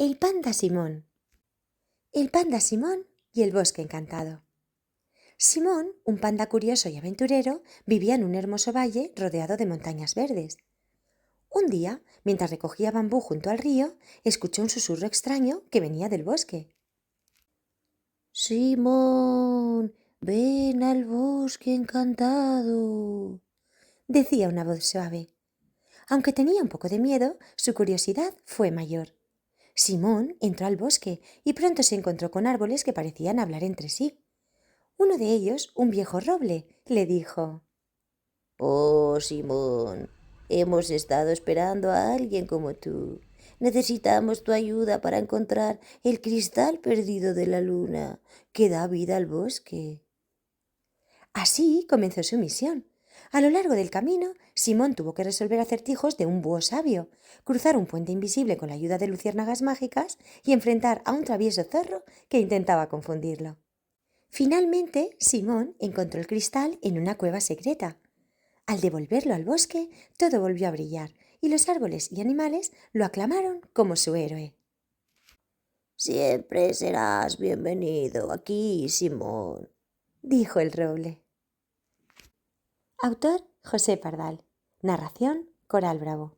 El panda Simón. El panda Simón y el bosque encantado. Simón, un panda curioso y aventurero, vivía en un hermoso valle rodeado de montañas verdes. Un día, mientras recogía bambú junto al río, escuchó un susurro extraño que venía del bosque. «Simón, ven al bosque encantado», decía una voz suave. Aunque tenía un poco de miedo, su curiosidad fue mayor. Simón entró al bosque y pronto se encontró con árboles que parecían hablar entre sí. Uno de ellos, un viejo roble, le dijo: «Oh, Simón, hemos estado esperando a alguien como tú. Necesitamos tu ayuda para encontrar el cristal perdido de la luna que da vida al bosque». Así comenzó su misión. A lo largo del camino, Simón tuvo que resolver acertijos de un búho sabio, cruzar un puente invisible con la ayuda de luciérnagas mágicas y enfrentar a un travieso zorro que intentaba confundirlo. Finalmente, Simón encontró el cristal en una cueva secreta. Al devolverlo al bosque, todo volvió a brillar y los árboles y animales lo aclamaron como su héroe. «Siempre serás bienvenido aquí, Simón», dijo el roble. Autor: José Pardal. Narración: Coral Bravo.